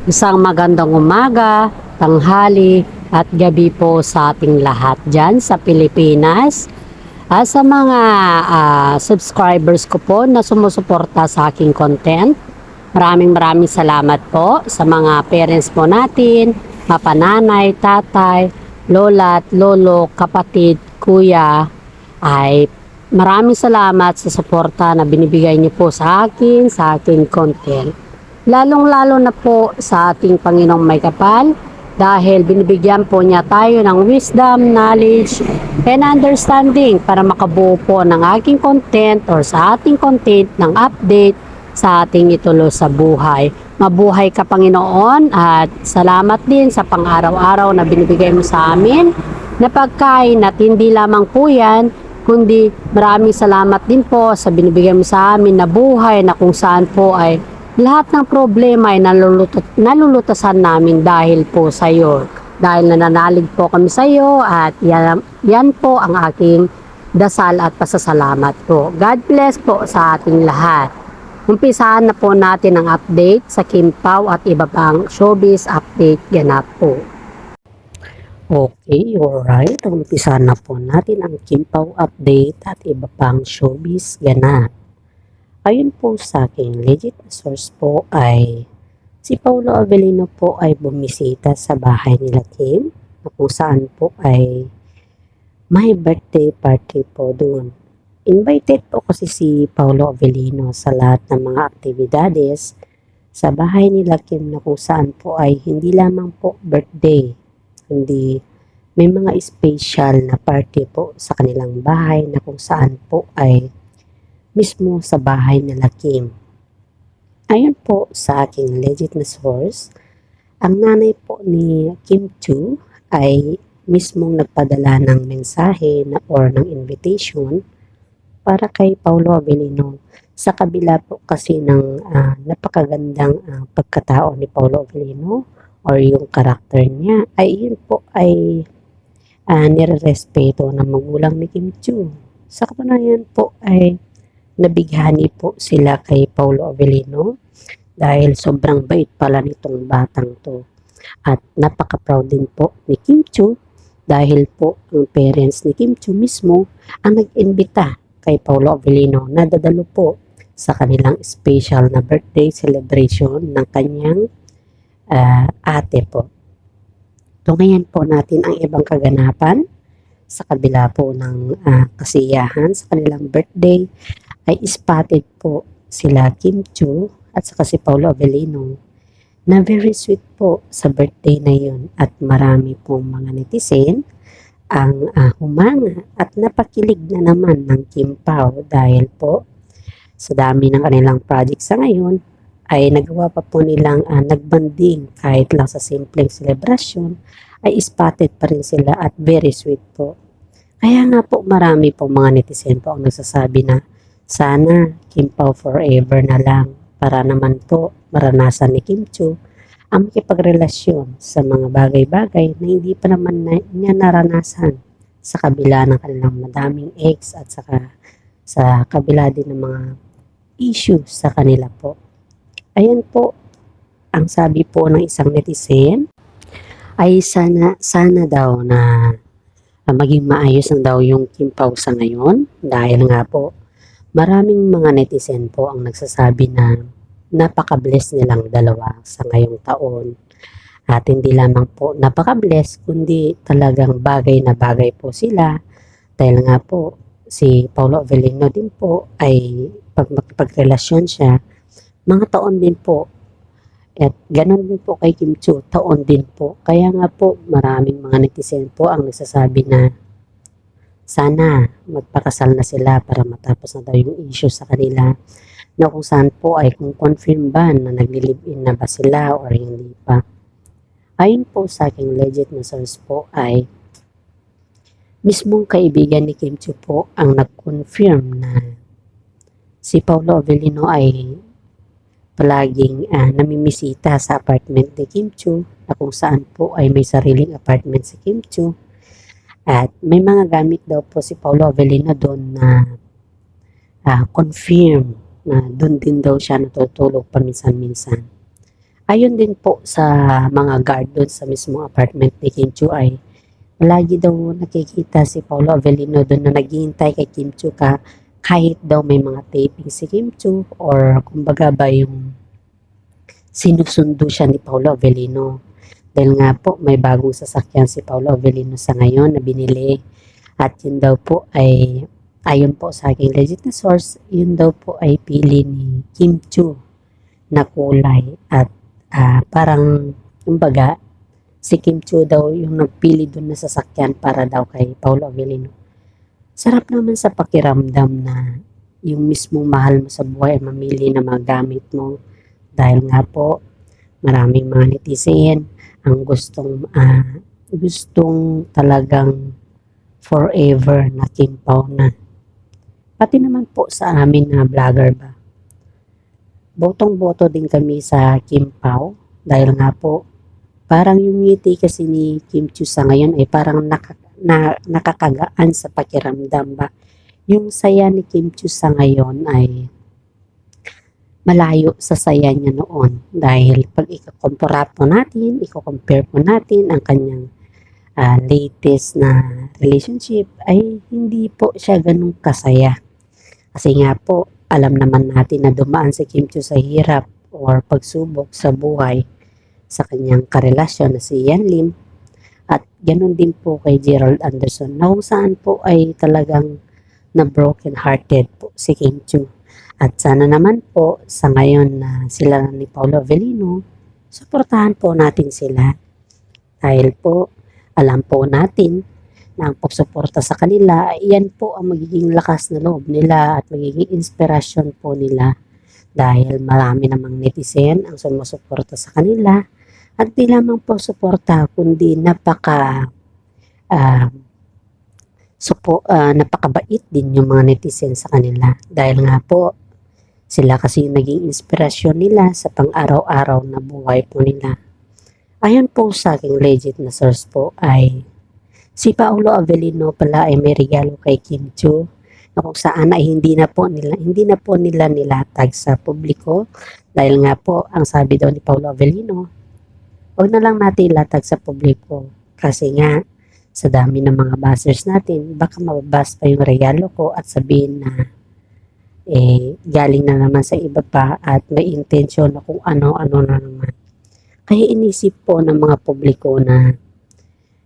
Isang magandang umaga, tanghali at gabi po sa ating lahat dyan sa Pilipinas. Sa mga subscribers ko po na sumusuporta sa aking content, maraming salamat po sa mga parents po natin, mapananay, tatay, lola at lolo, kapatid, kuya, ay maraming salamat sa suporta na binibigay niyo po sa akin, sa aking content. Lalong-lalo na po sa ating Panginoong May Kapal dahil binibigyan po niya tayo ng wisdom, knowledge, and understanding para makabuo po ng aking content or sa ating content ng update sa ating itulo sa buhay. Mabuhay ka, Panginoon, at salamat din sa pang-araw-araw na binibigay mo sa amin na pagkain at hindi lamang po yan, kundi maraming salamat din po sa binibigay mo sa amin na buhay na kung saan po ay lahat ng problema ay nalulutasan namin dahil po sa iyo. Dahil nananalig po kami sa iyo at yan po ang aking dasal at pasasalamat po. God bless po sa ating lahat. Umpisahan na po natin ang update sa Kim Pao at iba pang showbiz update ganap po. Okay, alright. Umpisahan na po natin ang Kim Pao update at iba pang showbiz ganap. Ayon po sa aking legit na source po ay si Paolo Avellino po ay bumisita sa bahay nila Kim na kung saan po ay may birthday party po doon. Invited po kasi si Paolo Avellino sa lahat ng mga aktibidades sa bahay nila Kim na kung saan po ay hindi lamang po birthday, hindi may mga special na party po sa kanilang bahay na kung saan po ay mismo sa bahay nila Kim. Ayon po sa aking legit na source, ang nanay po ni Kim Chiu ay mismong nagpadala ng mensahe na or ng invitation para kay Paolo Avellino sa kabila po kasi ng napakagandang pagkatao ni Paolo Avellino or yung karakter niya ay yun po ay nirerespeto ng magulang ni Kim Chiu. Sa katunayan po ay nabighani po sila kay Paolo Avellino dahil sobrang bait pala nitong batang to. At napaka-proud din po ni Kim Chiu dahil po ang parents ni Kim Chiu mismo ang nag-imbita kay Paolo Avellino na dadalo po sa kanilang special na birthday celebration ng kanyang ate po. Tungayan po natin ang ibang kaganapan sa kabila po ng kasiyahan sa kanilang birthday ay spotted po sila Kim Chiu at saka si Paolo Avellino na very sweet po sa birthday na yun at marami pong mga netizen ang humanga at napakilig na naman ng Kim Pao dahil po sa dami ng kanilang project sa ngayon ay nagawa pa po nilang nagbanding kahit lang sa simpleng celebration ay spotted pa rin sila at very sweet po. Kaya nga po marami po mga netizen po ang nagsasabi na sana Kim Pao forever na lang para naman po maranasan ni Kim Chiu ang makipagrelasyon sa mga bagay-bagay na hindi pa naman niya naranasan sa kabila ng kanilang madaming ex at saka sa kabila din ng mga issue sa kanila po. Ayan po ang sabi po ng isang netizen ay sana daw na maging maayos na daw yung Kim Pao sa ngayon dahil nga po maraming mga netizen po ang nagsasabi na napaka-bless nilang dalawa sa ngayong taon. At hindi lamang po napaka-bless, kundi talagang bagay na bagay po sila. Dahil nga po, si Paolo Avellino din po ay pag makipagrelasyon siya, mga taon din po. At ganun din po kay Kim Chiu, taon din po. Kaya nga po, maraming mga netizen po ang nagsasabi na sana magpakasal na sila para matapos na daw yung issue sa kanila na kung saan po ay kung confirm ba na nagli-live-in na ba sila or hindi pa. Ayon po sa aking legit na source po ay mismong kaibigan ni Kim Chiu po ang nag-confirm na si Paolo Avellino ay palaging namimisita sa apartment ni Kim Chiu na kung saan po ay may sariling apartment si Kim Chiu. At may mga gamit daw po si Paolo Avellino doon na confirm na doon din daw siya natutulog paminsan-minsan. Ayon din po sa mga guard doon sa mismong apartment ni Kim Chiu ay lagi daw nakikita si Paolo Avellino doon na naghihintay kay Kim Chiu kahit daw may mga taping si Kim Chiu or kumbaga ba yung sinusundo siya ni Paolo Avellino. Dahil nga po may bagong sasakyan si Paolo Avellino sa ngayon na binili at yun daw po ay ayon po sa aking legit na source, yun daw po ay pili ni Kim Chiu na kulay at parang kumbaga si Kim Chiu daw yung nagpili dun na sasakyan para daw kay Paolo Avellino. Sarap naman sa pakiramdam na yung mismong mahal mo sa buhay ay mamili na mga gamit mo dahil nga po maraming mga netizen ang gustong talagang forever na Kim Pao na. Pati naman po sa amin na vlogger ba. Botong-boto din kami sa Kim Pao dahil nga po parang yung ngiti kasi ni Kim Chiu sa ngayon ay parang nakakagaan sa pakiramdam ba. Yung saya ni Kim Chiu sa ngayon ay malayo sa saya niya noon dahil pag iko-compare po natin ang kanyang latest na relationship ay hindi po siya ganun kasaya. Kasi nga po, alam naman natin na dumaan si Kim Chiu sa hirap or pagsubok sa buhay sa kanyang karelasyon na si Yan Lim at ganun din po kay Gerald Anderson na kung saan po ay talagang na broken hearted po si Kim Chiu. At sana naman po sa ngayon na sila ni Paolo Avellino, suportahan po natin sila dahil po alam po natin na ang pagsuporta sa kanila, yan po ang magiging lakas na loob nila at magiging inspirasyon po nila dahil marami namang netizen ang sumusuporta sa kanila at di lamang po suporta kundi napakabait din yung mga netizen sa kanila dahil nga po sila kasi yung naging inspirasyon nila sa pang-araw-araw na buhay po nila. Ayon po sa aking legit na source po ay si Paolo Avellino pala ay may regalo kay Kim Chiu na kung saan ay hindi na po nila nilatag sa publiko dahil nga po ang sabi daw ni Paolo Avellino, huwag na lang natin ilatag sa publiko kasi nga sa dami ng mga bashers natin baka mababas pa yung regalo ko at sabihin na galing na naman sa iba pa at may intensyon na kung ano-ano na naman. Kaya inisip po ng mga publiko na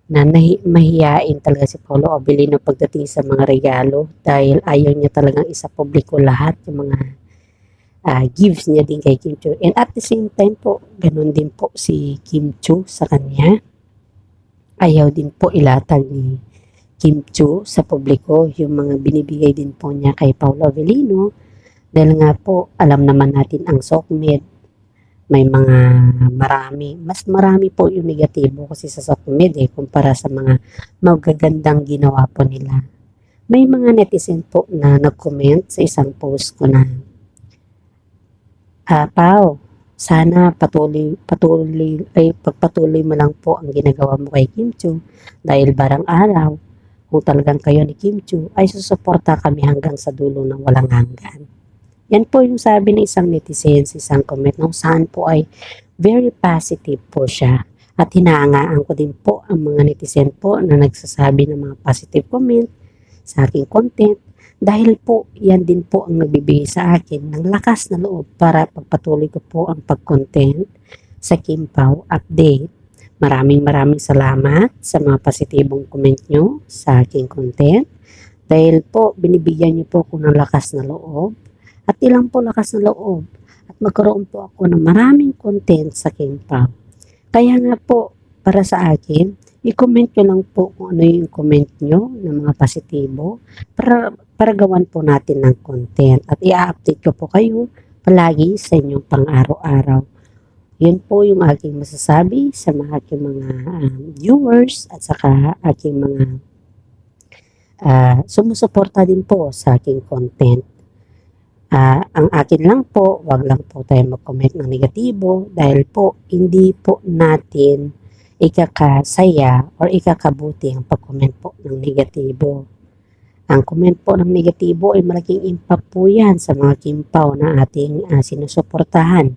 mahiyain talaga si Paolo Avellino pagdating sa mga regalo dahil ayaw niya talagang isa publiko lahat yung mga gifts niya din kay Kim Chiu. And at the same time po, ganun din po si Kim Chiu sa kanya. Ayaw din po ilatag ni Kim Chiu sa publiko yung mga binibigay din po niya kay Paolo Avellino dahil nga po alam naman natin ang Sokmed may mga mas marami po yung negatibo kasi sa Sokmed kumpara sa mga magagandang ginawa po nila. May mga netizen po na nag-comment sa isang post ko na Pao, sana pagpatuloy mo lang po ang ginagawa mo kay Kim Chiu dahil barang araw kung talagang kayo ni Kim Chiu ay susuporta kami hanggang sa dulo ng walang hanggan. Yan po yung sabi ng isang netizen sa isang comment nung saan po ay very positive po siya. At hinahangaan ko din po ang mga netizen po na nagsasabi ng mga positive comment sa aking content dahil po yan din po ang nagbibigay sa akin ng lakas na loob para pagpatuloy ko po ang pag-content sa Kim Pao Update. Maraming salamat sa mga positibong comment nyo sa aking content dahil po binibigyan nyo po ako ng lakas na loob at ilang po lakas na loob at magkaroon po ako ng maraming content sa Kim Pao. Kaya nga po para sa akin, i-comment nyo lang po kung ano yung comment nyo ng mga positibo para gawan po natin ng content at i-update ko po kayo palagi sa inyong pang-araw-araw. Yun po yung aking masasabi sa mga aking mga viewers at saka aking mga sumusuporta din po sa aking content. Ang akin lang po, wag lang po tayo mag-comment ng negatibo dahil po hindi po natin ikakasaya or ikakabuti ang pag-comment po ng negatibo. Ang comment po ng negatibo ay malaking impact po yan sa mga Kim Pao na ating sinusuportahan.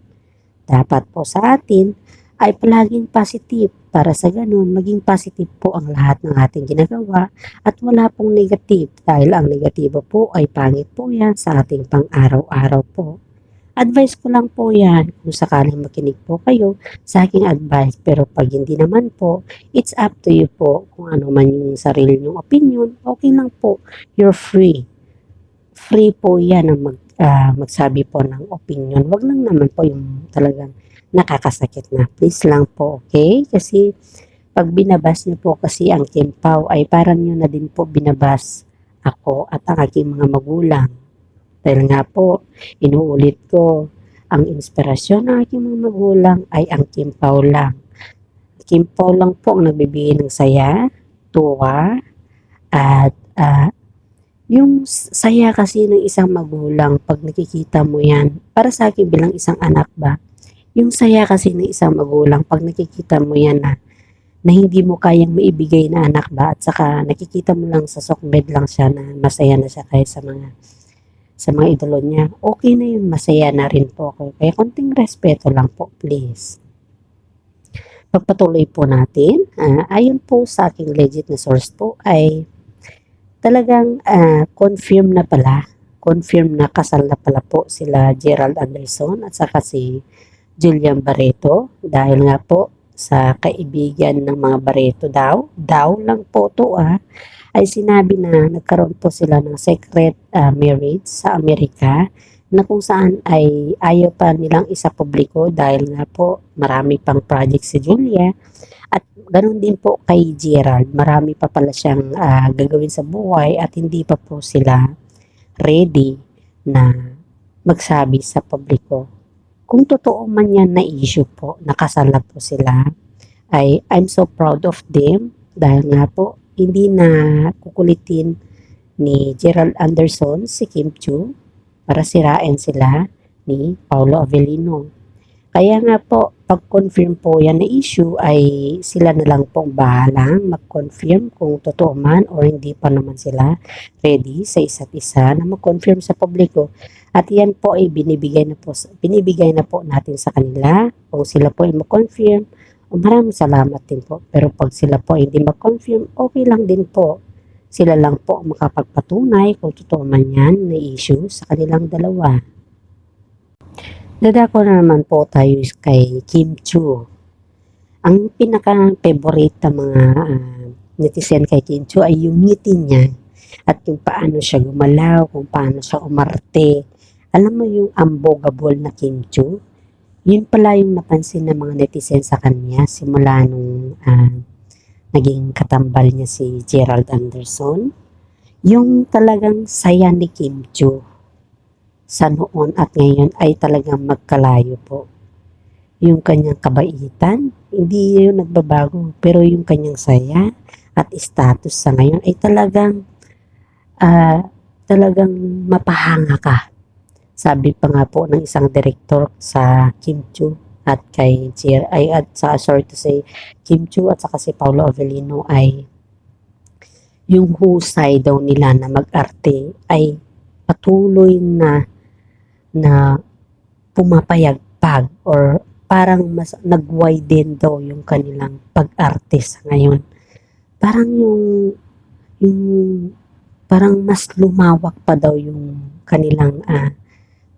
Dapat po sa atin ay palaging positive para sa ganun maging positive po ang lahat ng ating ginagawa at wala pong negative dahil ang negatibo po ay pangit po yan sa ating pang-araw-araw po. Advice ko lang po yan kung sakaling makinig po kayo sa aking advice pero pag hindi naman po, it's up to you po kung ano man yung sarili nyong opinion, okay lang po, you're free. Free po yan ang magsabi po ng opinion. Wag lang naman po yung talagang nakakasakit na. Please lang po, okay? Kasi pag binabas niyo po kasi ang Kim Pao ay parang nyo na din po binabas ako at ang aking mga magulang. Dahil nga po, inuulit ko, ang inspirasyon ng aking mga magulang ay ang Kim Pao lang. Kim Pao lang po ang nagbibigay ng saya, tuwa, at yung saya kasi ng isang magulang pag nakikita mo yan, para sa akin bilang isang anak ba, yung saya kasi ng isang magulang pag nakikita mo yan na hindi mo kayang maibigay na anak ba at saka nakikita mo lang sa sokbed lang siya na masaya na siya kahit sa mga idolo niya, okay na yun, masaya na rin po ako. Kaya konting respeto lang po, please. Pagpatuloy po natin, ayon po sa aking legit na source po ay talagang confirm na kasal na pala po sila Gerald Anderson at saka si Julian Barreto dahil nga po sa kaibigan ng mga Barreto daw lang po to ay sinabi na nagkaroon po sila ng secret marriage sa Amerika na kung saan ay ayaw pa nilang isa publiko dahil nga po marami pang project si Julia at ganun din po kay Gerald, marami pa pala siyang gagawin sa buhay at hindi pa po sila ready na magsabi sa publiko. Kung totoo man yan na issue po, nakasal na po sila, ay I'm so proud of them dahil nga po hindi na kukulitin ni Gerald Anderson si Kim Chiu para sirain sila ni Paolo Avellino. Kaya nga po, pag-confirm po yan na issue ay sila na lang pong bahalang mag-confirm kung totoo man o hindi pa naman sila ready sa isa't isa na mag-confirm sa publiko. At yan po ay binibigay na po natin sa kanila kung sila po ay mag-confirm. Maraming salamat din po. Pero pag sila po ay hindi mag-confirm, okay lang din po. Sila lang po makapagpatunay kung totoo man yan na issue sa kanilang dalawa. Dadako na naman po tayo kay Kim Chiu. Ang pinaka-favorite ng mga netizen kay Kim Chiu ay yung ngiti niya at yung paano siya gumalaw, kung paano siya umarte. Alam mo yung unbogable na Kim Chiu? Yun pala yung napansin ng mga netizen sa kanya simula nung naging katambal niya si Gerald Anderson. Yung talagang saya ni Kim Chiu sa noon at ngayon ay talagang magkalayo po. Yung kanyang kabaitan, hindi yun nagbabago, pero yung kanyang saya at status sa ngayon ay talagang mapahanga ka. Sabi pa nga po ng isang direktor sa Kim Chiu at kay Kim Chiu at saka si Paolo Avellino ay yung husay daw nila na mag-arte ay patuloy na pumapayagpag or parang mas nag-widen daw yung kanilang pag-arte sa ngayon. Parang yung parang mas lumawak pa daw yung kanilang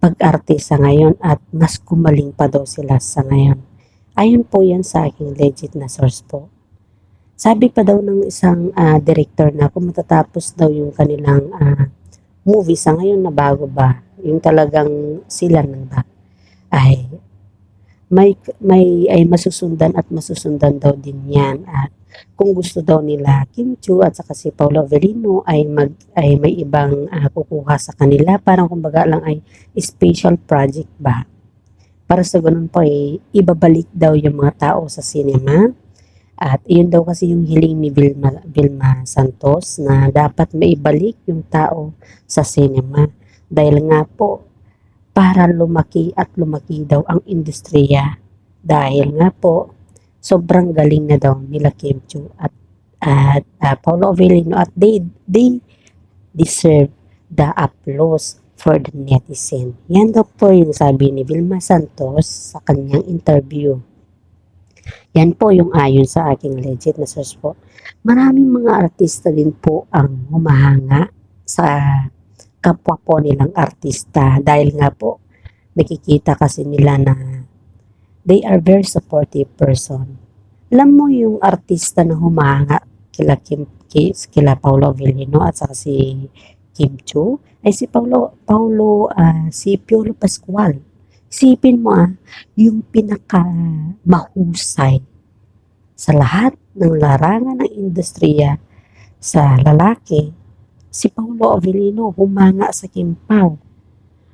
pag-arte sa ngayon at mas kumaling pa daw sila sa ngayon. Ayon po yan sa aking legit na source po. Sabi pa daw ng isang director na kung matatapos daw yung kanilang movie sa ngayon na bago ba, yung talagang sila na ba, ay ay masusundan at masusundan daw din yan. At kung gusto daw nila Kim Chiu at saka si Paolo Avellino ay may ibang kukuha sa kanila, parang kumbaga lang ay special project ba. Para sa ganun po ay ibabalik daw yung mga tao sa cinema. At iyon daw kasi yung hiling ni Vilma Santos na dapat maibalik yung tao sa cinema. Dahil nga po, para lumaki daw ang industriya. Dahil nga po, sobrang galing na daw nila Kim Chiu at Paolo Avellino at they deserve the applause for the netizen. Yan daw po yung sabi ni Vilma Santos sa kanyang interview. Yan po yung ayon sa aking legit na source po. Maraming mga artista din po ang humahanga sa kapwa po nilang artista dahil nga po nakikita kasi nila na they are very supportive person. Alam mo yung artista na humahanga kila Paulo Avellino at saka si Kim Chu ay si si Piolo Pascual. Isipin mo yung pinaka mahusay sa lahat ng larangan ng industriya sa lalaki, si Paulo Avellino humanga sa Kim Pao.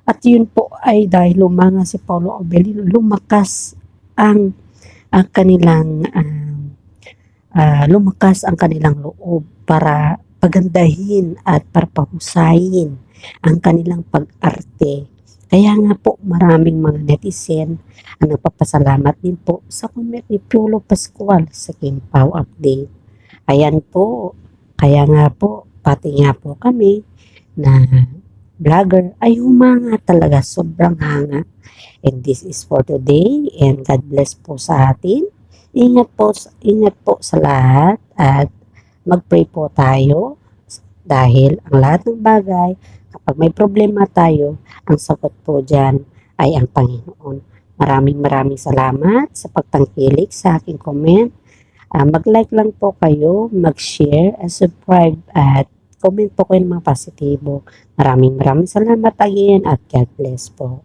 At yun po ay dahil humanga si Paulo Avellino, lumakas ang kanilang loob para pagandahin at para pahusayin ang kanilang pag-arte. Kaya nga po maraming mga netizen ang nagpapasalamat din po sa comment ni Piolo Pascual sa Kim Pao update. Ayan po, kaya nga po, pati nga po kami na vlogger ay humanga talaga, sobrang hanga. And this is for today and God bless po sa atin. Ingat po sa lahat at mag-pray po tayo dahil ang lahat ng bagay, kapag may problema tayo, ang sagot po dyan ay ang Panginoon. Maraming salamat sa pagtangkilik sa aking comment. Mag-like lang po kayo, mag-share, and subscribe at comment po kayo ng mga positibo. Maraming salamat again at God bless po.